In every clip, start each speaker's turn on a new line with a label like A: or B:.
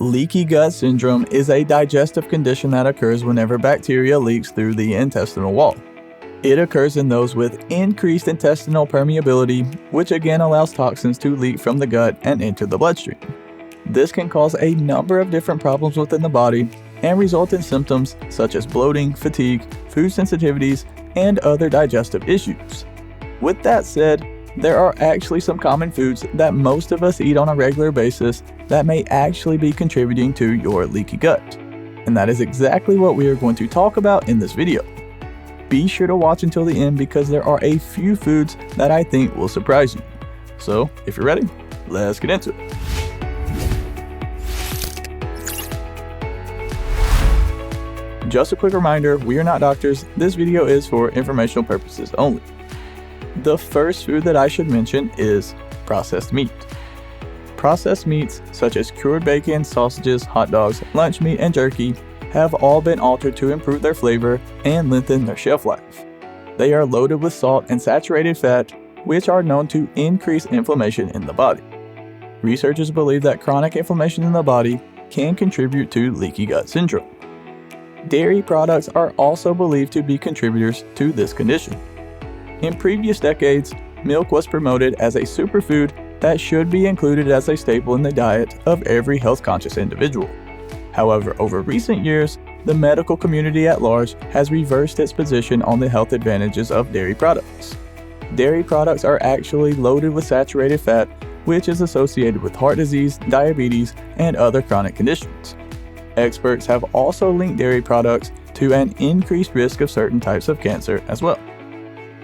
A: Leaky gut syndrome is a digestive condition that occurs whenever bacteria leaks through the intestinal wall. It occurs in those with increased intestinal permeability, which again allows toxins to leak from the gut and into the bloodstream. This can cause a number of different problems within the body and result in symptoms such as bloating, fatigue, food sensitivities, and other digestive issues. With that said, there are actually some common foods that most of us eat on a regular basis that may actually be contributing to your leaky gut. And that is exactly what we are going to talk about in this video. Be sure to watch until the end because there are a few foods that I think will surprise you. So, if you're ready, let's get into it. Just a quick reminder, we are not doctors. This video is for informational purposes only. The first food that I should mention is processed meat. Processed meats, such as cured bacon, sausages, hot dogs, lunch meat, and jerky, have all been altered to improve their flavor and lengthen their shelf life. They are loaded with salt and saturated fat, which are known to increase inflammation in the body. Researchers believe that chronic inflammation in the body can contribute to leaky gut syndrome. Dairy products are also believed to be contributors to this condition. In previous decades, milk was promoted as a superfood that should be included as a staple in the diet of every health-conscious individual. However, over recent years, the medical community at large has reversed its position on the health advantages of dairy products. Dairy products are actually loaded with saturated fat, which is associated with heart disease, diabetes, and other chronic conditions. Experts have also linked dairy products to an increased risk of certain types of cancer as well.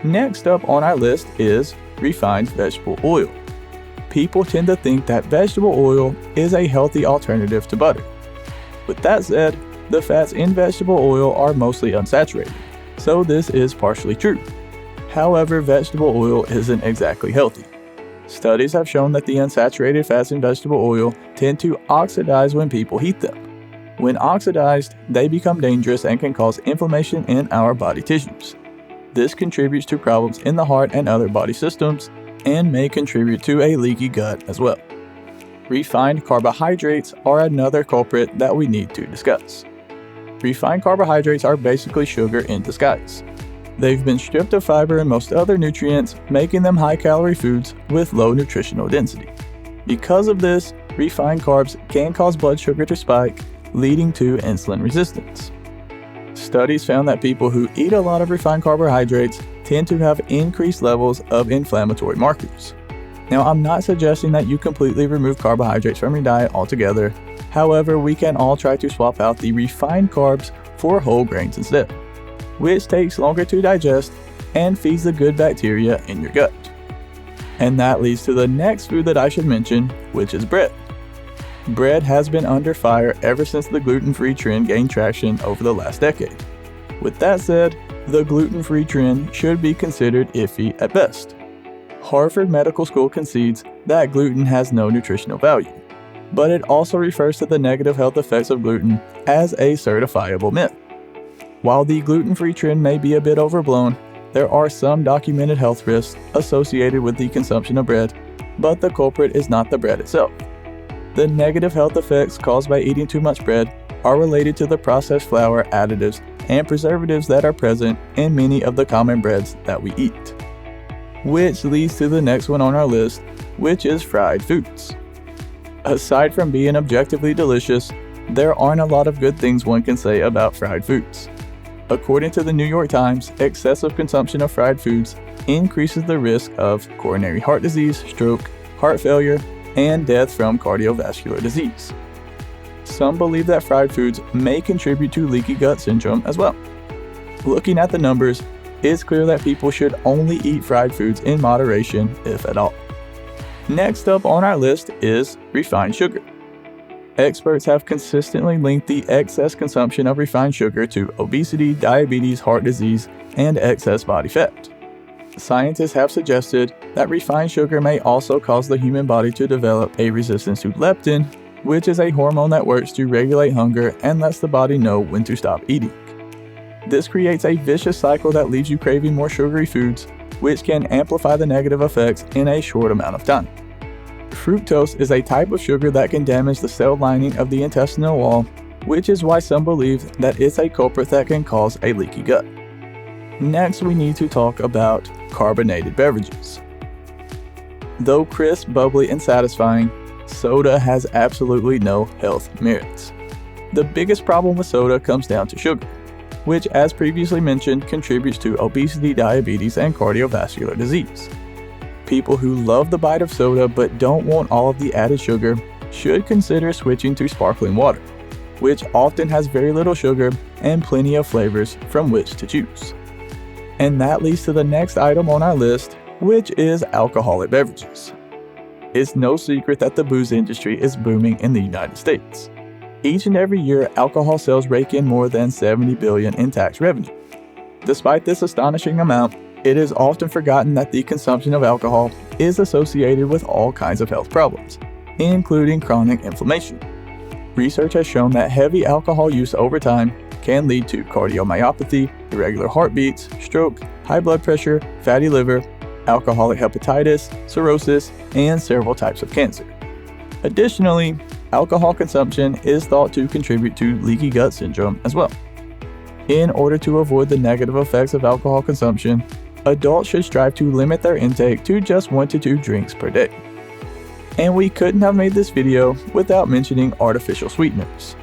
A: Next up on our list is refined vegetable oil. People tend to think that vegetable oil is a healthy alternative to butter. With that said, the fats in vegetable oil are mostly unsaturated, so this is partially true. However, vegetable oil isn't exactly healthy. Studies have shown that the unsaturated fats in vegetable oil tend to oxidize when people heat them. When oxidized, they become dangerous and can cause inflammation in our body tissues. This contributes to problems in the heart and other body systems, and may contribute to a leaky gut as well. Refined carbohydrates are another culprit that we need to discuss. Refined carbohydrates are basically sugar in disguise. They've been stripped of fiber and most other nutrients, making them high-calorie foods with low nutritional density. Because of this, refined carbs can cause blood sugar to spike, leading to insulin resistance. Studies found that people who eat a lot of refined carbohydrates tend to have increased levels of inflammatory markers. Now, I'm not suggesting that you completely remove carbohydrates from your diet altogether. However, we can all try to swap out the refined carbs for whole grains instead, which takes longer to digest and feeds the good bacteria in your gut. And that leads to the next food that I should mention, which is bread. Bread has been under fire ever since the gluten-free trend gained traction over the last decade. With that said, the gluten-free trend should be considered iffy at best. Harvard Medical School concedes that gluten has no nutritional value, but it also refers to the negative health effects of gluten as a certifiable myth. While the gluten-free trend may be a bit overblown, there are some documented health risks associated with the consumption of bread, but the culprit is not the bread itself. The negative health effects caused by eating too much bread are related to the processed flour, additives, and preservatives that are present in many of the common breads that we eat. Which leads to the next one on our list, which is fried foods. Aside from being objectively delicious, there aren't a lot of good things one can say about fried foods. According to the New York Times, excessive consumption of fried foods increases the risk of coronary heart disease, stroke, heart failure, and death from cardiovascular disease. Some believe that fried foods may contribute to leaky gut syndrome as well. Looking at the numbers, it's clear that people should only eat fried foods in moderation, if at all. Next up on our list is refined sugar. Experts have consistently linked the excess consumption of refined sugar to obesity, diabetes, heart disease, and excess body fat. Scientists have suggested that refined sugar may also cause the human body to develop a resistance to leptin, which is a hormone that works to regulate hunger and lets the body know when to stop eating. This creates a vicious cycle that leaves you craving more sugary foods, which can amplify the negative effects in a short amount of time. Fructose is a type of sugar that can damage the cell lining of the intestinal wall, which is why some believe that it's a culprit that can cause a leaky gut. Next, we need to talk about carbonated beverages. Though crisp, bubbly, and satisfying, soda has absolutely no health merits. The biggest problem with soda comes down to sugar, which, as previously mentioned, contributes to obesity, diabetes, and cardiovascular disease. People who love the bite of soda but don't want all of the added sugar should consider switching to sparkling water, which often has very little sugar and plenty of flavors from which to choose. And that leads to the next item on our list, which is alcoholic beverages. It's no secret that the booze industry is booming in the United States. Each and every year, alcohol sales rake in more than $70 billion in tax revenue. Despite this astonishing amount, it is often forgotten that the consumption of alcohol is associated with all kinds of health problems, including chronic inflammation. Research has shown that heavy alcohol use over time can lead to cardiomyopathy, irregular heartbeats, stroke, high blood pressure, fatty liver, alcoholic hepatitis, cirrhosis, and several types of cancer. Additionally, alcohol consumption is thought to contribute to leaky gut syndrome as well. In order to avoid the negative effects of alcohol consumption, adults should strive to limit their intake to just 1 to 2 drinks per day. And we couldn't have made this video without mentioning artificial sweeteners.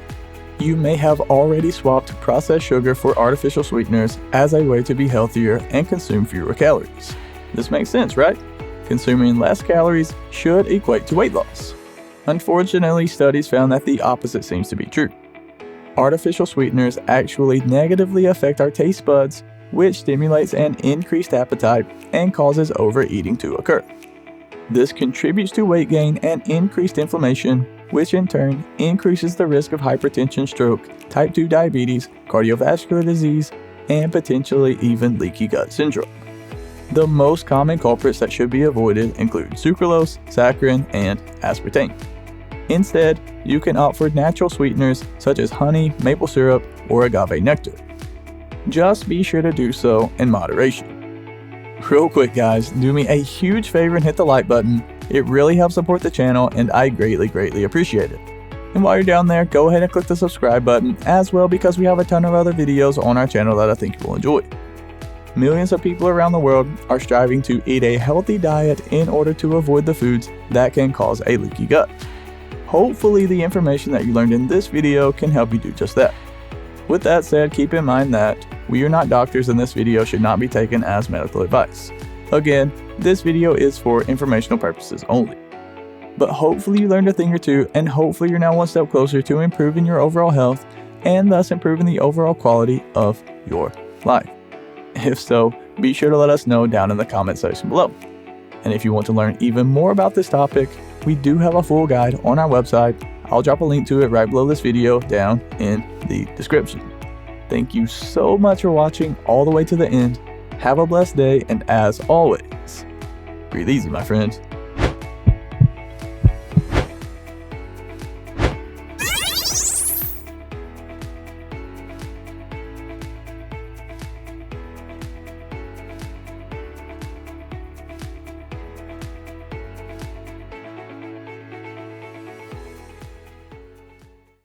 A: You may have already swapped processed sugar for artificial sweeteners as a way to be healthier and consume fewer calories. This makes sense, right? Consuming less calories should equate to weight loss. Unfortunately, studies found that the opposite seems to be true. Artificial sweeteners actually negatively affect our taste buds, which stimulates an increased appetite and causes overeating to occur. This contributes to weight gain and increased inflammation, which in turn increases the risk of hypertension, stroke, type 2 diabetes, cardiovascular disease, and potentially even leaky gut syndrome. The most common culprits that should be avoided include sucralose, saccharin, and aspartame. Instead, you can opt for natural sweeteners such as honey, maple syrup, or agave nectar. Just be sure to do so in moderation. Real quick guys, do me a huge favor and hit the like button. It really helps support the channel and I greatly appreciate it. And while you're down there, go ahead and click the subscribe button as well, because we have a ton of other videos on our channel that I think you will enjoy. Millions of people around the world are striving to eat a healthy diet in order to avoid the foods that can cause a leaky gut. Hopefully the information that you learned in this video can help you do just that. With that said, keep in mind that we are not doctors and this video should not be taken as medical advice. Again, this video is for informational purposes only. But hopefully you learned a thing or two, and hopefully you're now one step closer to improving your overall health and thus improving the overall quality of your life. If so, be sure to let us know down in the comment section below. And if you want to learn even more about this topic, we do have a full guide on our website. I'll drop a link to it right below this video down in the description. Thank you so much for watching all the way to the end. Have a blessed day, and as always, breathe easy, my friend.